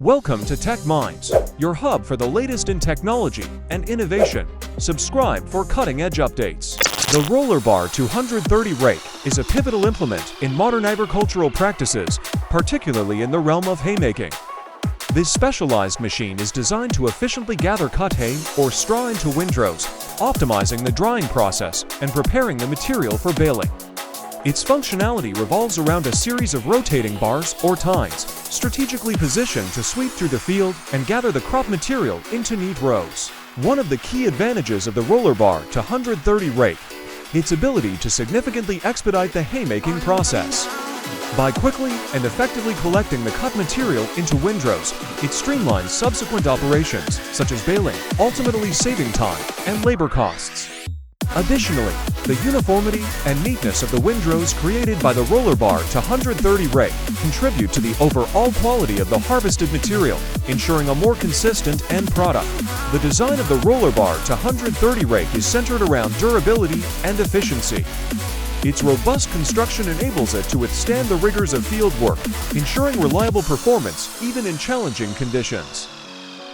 Welcome to Tech Minds, your hub for the latest in technology and innovation. Subscribe for cutting-edge updates. The Roller Bar 230 rake is a pivotal implement in modern agricultural practices, particularly in the realm of haymaking. This specialized machine is designed to efficiently gather cut hay or straw into windrows, optimizing the drying process and preparing the material for baling. Its functionality revolves around a series of rotating bars or tines, strategically positioned to sweep through the field and gather the crop material into neat rows. One of the key advantages of the Roller Bar 230 rake, its ability to significantly expedite the haymaking process. By quickly and effectively collecting the cut material into windrows, it streamlines subsequent operations, such as baling, ultimately saving time and labor costs. Additionally, the uniformity and neatness of the windrows created by the Roller Bar 230 rake contribute to the overall quality of the harvested material, ensuring a more consistent end product. The design of the Roller Bar 230 rake is centered around durability and efficiency. Its robust construction enables it to withstand the rigors of field work, ensuring reliable performance even in challenging conditions.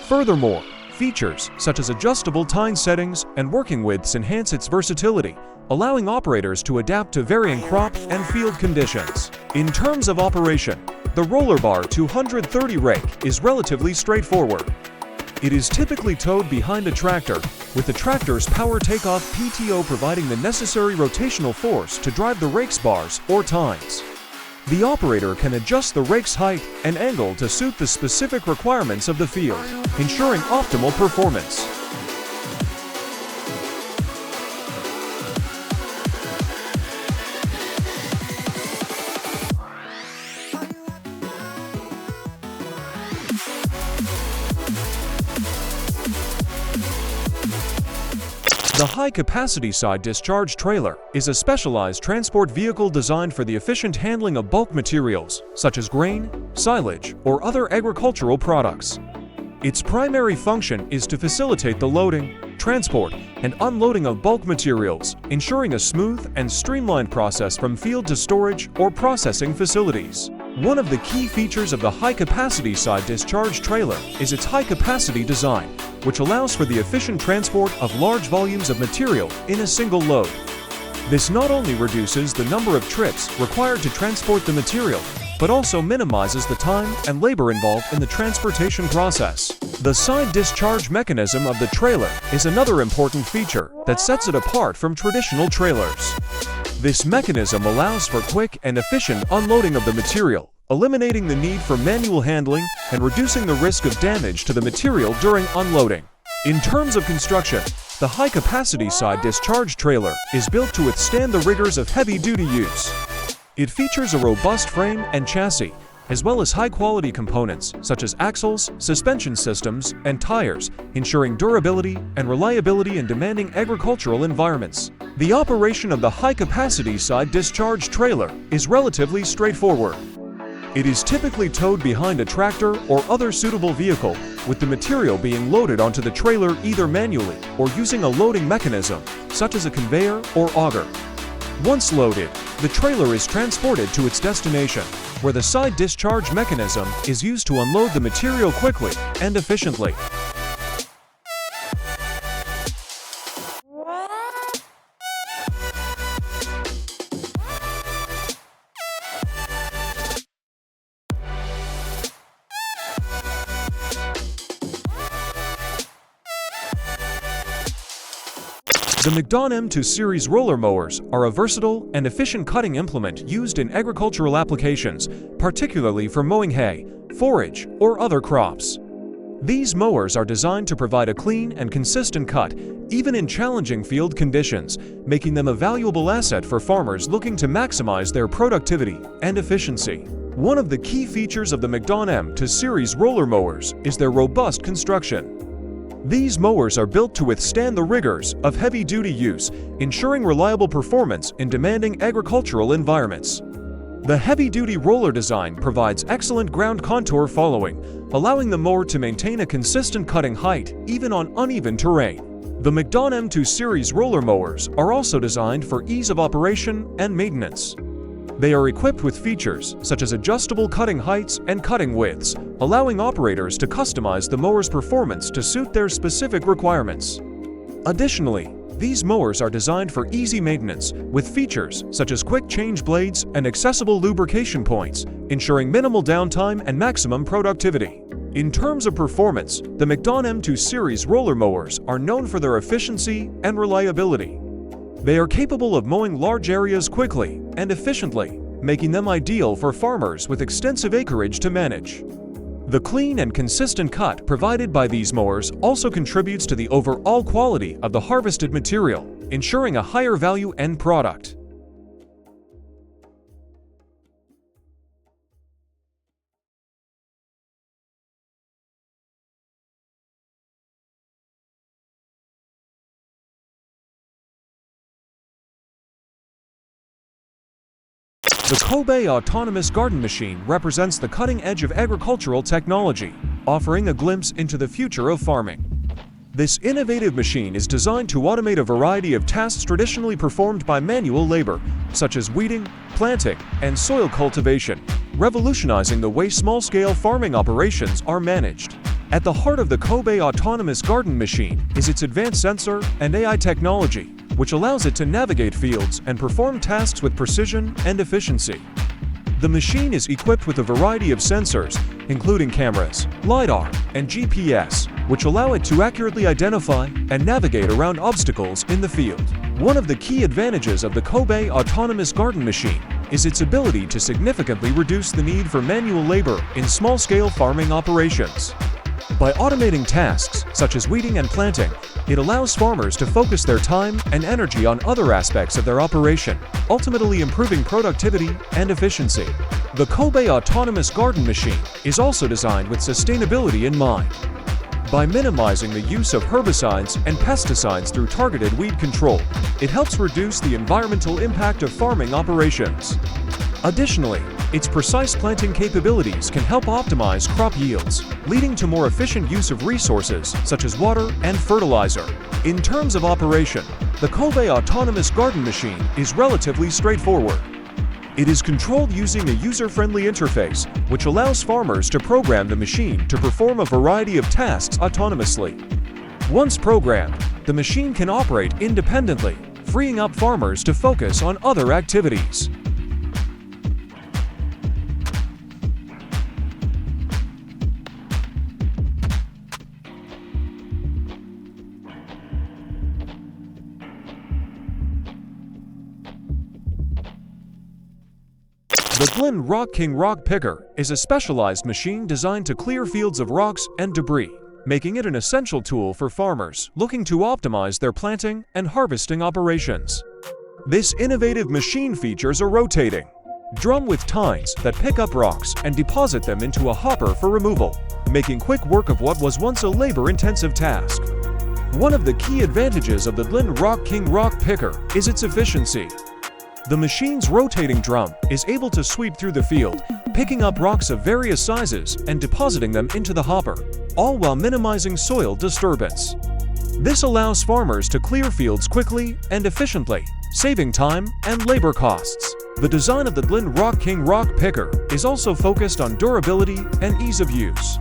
Furthermore, features such as adjustable tine settings and working widths enhance its versatility, allowing operators to adapt to varying crop and field conditions. In terms of operation, the Roller Bar 230 rake is relatively straightforward. It is typically towed behind a tractor, with the tractor's power takeoff PTO providing the necessary rotational force to drive the rake's bars or tines. The operator can adjust the rake's height and angle to suit the specific requirements of the field, ensuring optimal performance. The high-capacity side discharge trailer is a specialized transport vehicle designed for the efficient handling of bulk materials, such as grain, silage, or other agricultural products. Its primary function is to facilitate the loading, transport, and unloading of bulk materials, ensuring a smooth and streamlined process from field to storage or processing facilities. One of the key features of the high-capacity side discharge trailer is its high-capacity design, which allows for the efficient transport of large volumes of material in a single load. This not only reduces the number of trips required to transport the material, but also minimizes the time and labor involved in the transportation process. The side discharge mechanism of the trailer is another important feature that sets it apart from traditional trailers. This mechanism allows for quick and efficient unloading of the material, eliminating the need for manual handling and reducing the risk of damage to the material during unloading. In terms of construction, the high-capacity side discharge trailer is built to withstand the rigors of heavy-duty use. It features a robust frame and chassis, as well as high-quality components such as axles, suspension systems, and tires, ensuring durability and reliability in demanding agricultural environments. The operation of the high-capacity side discharge trailer is relatively straightforward. It is typically towed behind a tractor or other suitable vehicle, with the material being loaded onto the trailer either manually or using a loading mechanism, such as a conveyor or auger. Once loaded, the trailer is transported to its destination, where the side discharge mechanism is used to unload the material quickly and efficiently. The M2 series roller mowers are a versatile and efficient cutting implement used in agricultural applications, particularly for mowing hay, forage, or other crops. These mowers are designed to provide a clean and consistent cut, even in challenging field conditions, making them a valuable asset for farmers looking to maximize their productivity and efficiency. One of the key features of the M2 series roller mowers is their robust construction. These mowers are built to withstand the rigors of heavy-duty use, ensuring reliable performance in demanding agricultural environments. The heavy-duty roller design provides excellent ground contour following, allowing the mower to maintain a consistent cutting height even on uneven terrain. The M2 series roller mowers are also designed for ease of operation and maintenance. They are equipped with features such as adjustable cutting heights and cutting widths, allowing operators to customize the mower's performance to suit their specific requirements. Additionally, these mowers are designed for easy maintenance with features such as quick change blades and accessible lubrication points, ensuring minimal downtime and maximum productivity. In terms of performance, the McDon M2 series roller mowers are known for their efficiency and reliability. They are capable of mowing large areas quickly and efficiently, making them ideal for farmers with extensive acreage to manage. The clean and consistent cut provided by these mowers also contributes to the overall quality of the harvested material, ensuring a higher value end product. The Kobe autonomous garden machine represents the cutting edge of agricultural technology, offering a glimpse into the future of farming. This innovative machine is designed to automate a variety of tasks traditionally performed by manual labor, such as weeding, planting, and soil cultivation, revolutionizing the way small-scale farming operations are managed. At the heart of the Kobe autonomous garden machine is its advanced sensor and AI technology, which allows it to navigate fields and perform tasks with precision and efficiency. The machine is equipped with a variety of sensors, including cameras, LiDAR, and GPS, which allow it to accurately identify and navigate around obstacles in the field. One of the key advantages of the Kobe autonomous garden machine is its ability to significantly reduce the need for manual labor in small-scale farming operations. By automating tasks such as weeding and planting, it allows farmers to focus their time and energy on other aspects of their operation, ultimately improving productivity and efficiency. The Kobe autonomous garden machine is also designed with sustainability in mind. By minimizing the use of herbicides and pesticides through targeted weed control, it helps reduce the environmental impact of farming operations. Additionally, its precise planting capabilities can help optimize crop yields, leading to more efficient use of resources such as water and fertilizer. In terms of operation, the Kobe autonomous garden machine is relatively straightforward. It is controlled using a user-friendly interface, which allows farmers to program the machine to perform a variety of tasks autonomously. Once programmed, the machine can operate independently, freeing up farmers to focus on other activities. The Glynn Rock King Rock Picker is a specialized machine designed to clear fields of rocks and debris, making it an essential tool for farmers looking to optimize their planting and harvesting operations. This innovative machine features a rotating drum with tines that pick up rocks and deposit them into a hopper for removal, making quick work of what was once a labor-intensive task. One of the key advantages of the Glynn Rock King Rock Picker is its efficiency. The machine's rotating drum is able to sweep through the field, picking up rocks of various sizes and depositing them into the hopper, all while minimizing soil disturbance. This allows farmers to clear fields quickly and efficiently, saving time and labor costs. The design of the Glynn Rock King Rock Picker is also focused on durability and ease of use.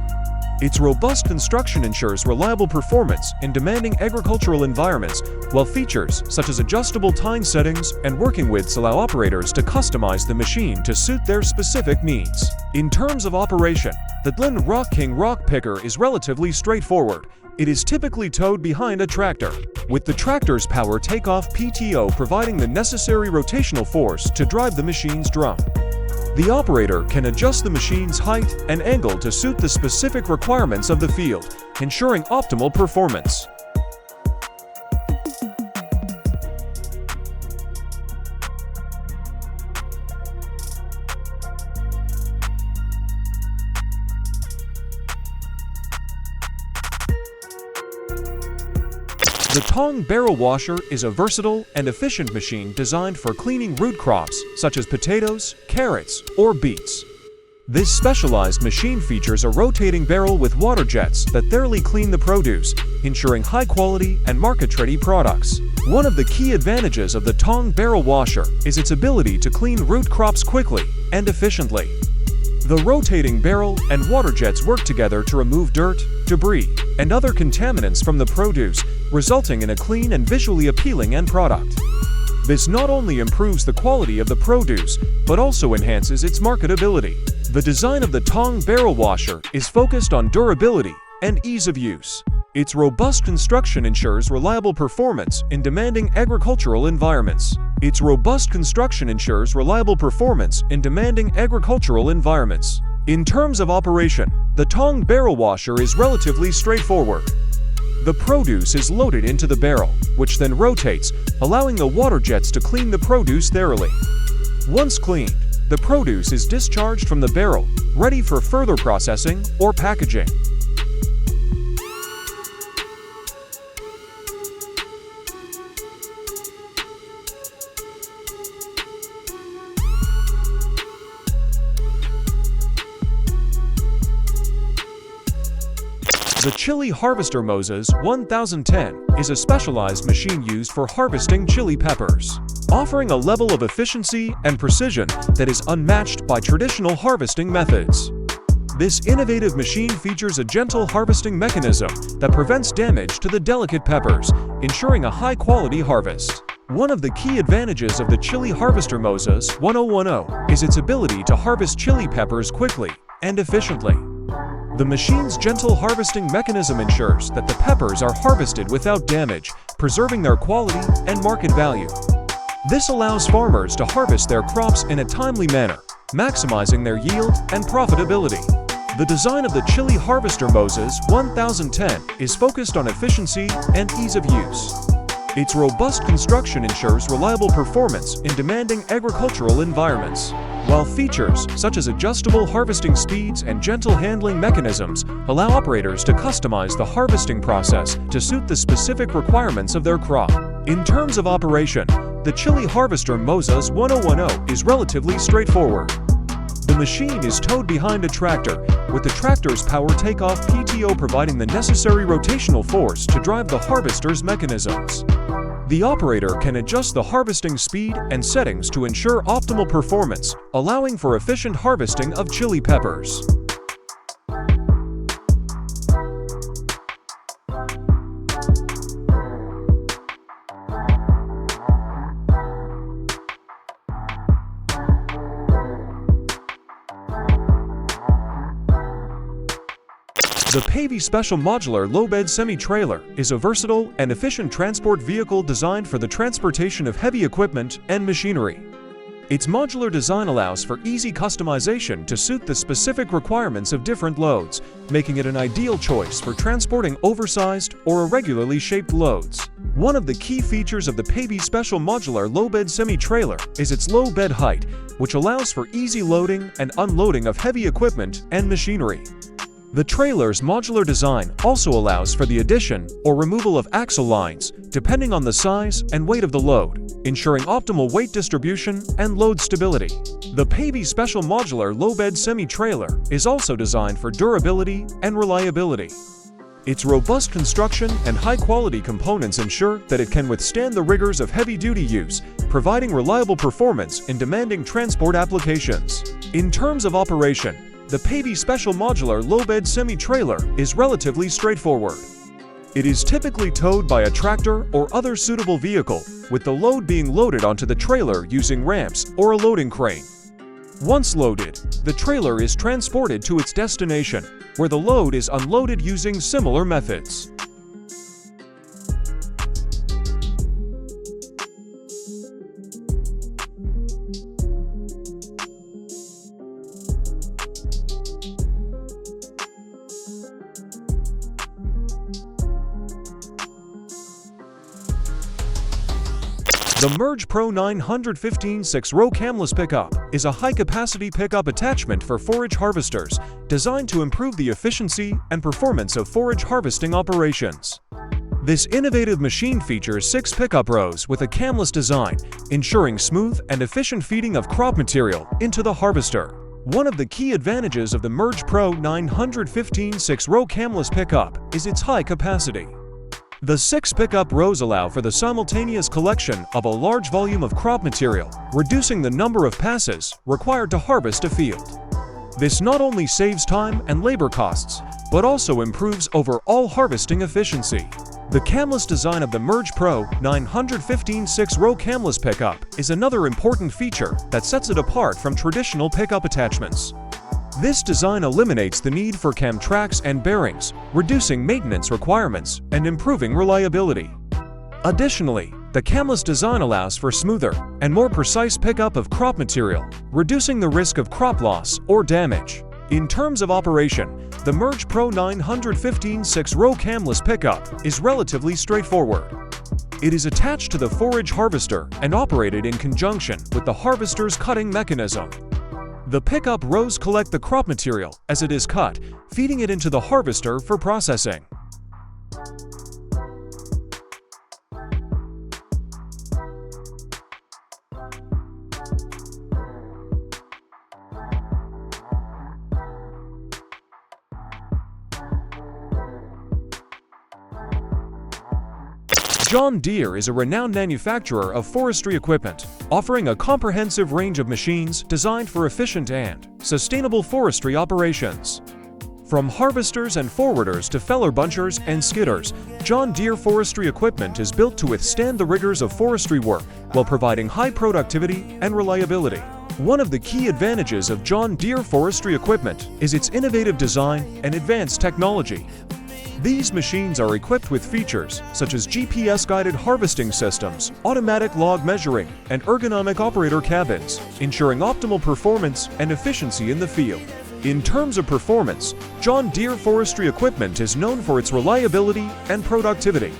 Its robust construction ensures reliable performance in demanding agricultural environments, while features such as adjustable tine settings and working widths allow operators to customize the machine to suit their specific needs. In terms of operation, the Glynn Rock King Rock Picker is relatively straightforward. It is typically towed behind a tractor, with the tractor's power takeoff PTO providing the necessary rotational force to drive the machine's drum. The operator can adjust the machine's height and angle to suit the specific requirements of the field, ensuring optimal performance. The Tong Barrel Washer is a versatile and efficient machine designed for cleaning root crops such as potatoes, carrots, or beets. This specialized machine features a rotating barrel with water jets that thoroughly clean the produce, ensuring high-quality and market-ready products. One of the key advantages of the tong barrel washer is its ability to clean root crops quickly and efficiently. The rotating barrel and water jets work together to remove dirt, debris, and other contaminants from the produce, resulting in a clean and visually appealing end product. This not only improves the quality of the produce, but also enhances its marketability. The design of the tong barrel washer is focused on durability and ease of use. Its robust construction ensures reliable performance in demanding agricultural environments. In terms of operation, the tong barrel washer is relatively straightforward. The produce is loaded into the barrel, which then rotates, allowing the water jets to clean the produce thoroughly. Once cleaned, the produce is discharged from the barrel, ready for further processing or packaging. The Chili Harvester Moses 1010 is a specialized machine used for harvesting chili peppers, offering a level of efficiency and precision that is unmatched by traditional harvesting methods. This innovative machine features a gentle harvesting mechanism that prevents damage to the delicate peppers, ensuring a high-quality harvest. One of the key advantages of the Chili Harvester Moses 1010 is its ability to harvest chili peppers quickly and efficiently. The machine's gentle harvesting mechanism ensures that the peppers are harvested without damage, preserving their quality and market value. This allows farmers to harvest their crops in a timely manner, maximizing their yield and profitability. The design of the Chili Harvester Moses 1010 is focused on efficiency and ease of use. Its robust construction ensures reliable performance in demanding agricultural environments, while features such as adjustable harvesting speeds and gentle handling mechanisms allow operators to customize the harvesting process to suit the specific requirements of their crop. In terms of operation, the Chili Harvester Moses 1010 is relatively straightforward. The machine is towed behind a tractor, with the tractor's power takeoff PTO providing the necessary rotational force to drive the harvester's mechanisms. The operator can adjust the harvesting speed and settings to ensure optimal performance, allowing for efficient harvesting of chili peppers. The Pavey Special Modular Low-Bed Semi-Trailer is a versatile and efficient transport vehicle designed for the transportation of heavy equipment and machinery. Its modular design allows for easy customization to suit the specific requirements of different loads, making it an ideal choice for transporting oversized or irregularly shaped loads. One of the key features of the Pavey Special Modular Low-Bed Semi-Trailer is its low bed height, which allows for easy loading and unloading of heavy equipment and machinery. The trailer's modular design also allows for the addition or removal of axle lines, depending on the size and weight of the load, ensuring optimal weight distribution and load stability. The Pavey Special Modular Low-Bed Semi-Trailer is also designed for durability and reliability. Its robust construction and high-quality components ensure that it can withstand the rigors of heavy-duty use, providing reliable performance in demanding transport applications. In terms of operation, the Pavey Special Modular Low-Bed Semi-Trailer is relatively straightforward. It is typically towed by a tractor or other suitable vehicle, with the load being loaded onto the trailer using ramps or a loading crane. Once loaded, the trailer is transported to its destination, where the load is unloaded using similar methods. The Merge Pro 915 6-row camless pickup is a high-capacity pickup attachment for forage harvesters designed to improve the efficiency and performance of forage harvesting operations. This innovative machine features 6 pickup rows with a camless design, ensuring smooth and efficient feeding of crop material into the harvester. One of the key advantages of the Merge Pro 915 6-row camless pickup is its high capacity. The 6 pickup rows allow for the simultaneous collection of a large volume of crop material, reducing the number of passes required to harvest a field. This not only saves time and labor costs, but also improves overall harvesting efficiency. The camless design of the Merge Pro 915 6-row camless pickup is another important feature that sets it apart from traditional pickup attachments. This design eliminates the need for cam tracks and bearings, reducing maintenance requirements and improving reliability. Additionally, the camless design allows for smoother and more precise pickup of crop material, reducing the risk of crop loss or damage. In terms of operation, the Merge Pro 915 6-row camless pickup is relatively straightforward. It is attached to the forage harvester and operated in conjunction with the harvester's cutting mechanism. The pickup rows collect the crop material as it is cut, feeding it into the harvester for processing. John Deere is a renowned manufacturer of forestry equipment, offering a comprehensive range of machines designed for efficient and sustainable forestry operations. From harvesters and forwarders to feller bunchers and skidders, John Deere forestry equipment is built to withstand the rigors of forestry work while providing high productivity and reliability. One of the key advantages of John Deere forestry equipment is its innovative design and advanced technology. These machines are equipped with features such as GPS-guided harvesting systems, automatic log measuring, and ergonomic operator cabins, ensuring optimal performance and efficiency in the field. In terms of performance, John Deere forestry equipment is known for its reliability and productivity.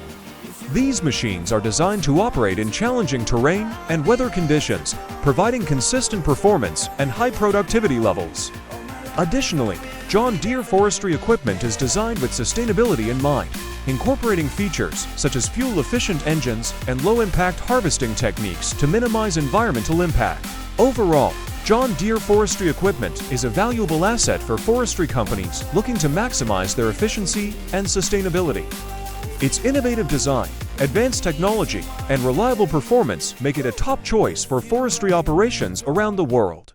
These machines are designed to operate in challenging terrain and weather conditions, providing consistent performance and high productivity levels. Additionally, John Deere forestry equipment is designed with sustainability in mind, incorporating features such as fuel-efficient engines and low-impact harvesting techniques to minimize environmental impact. Overall, John Deere forestry equipment is a valuable asset for forestry companies looking to maximize their efficiency and sustainability. Its innovative design, advanced technology, and reliable performance make it a top choice for forestry operations around the world.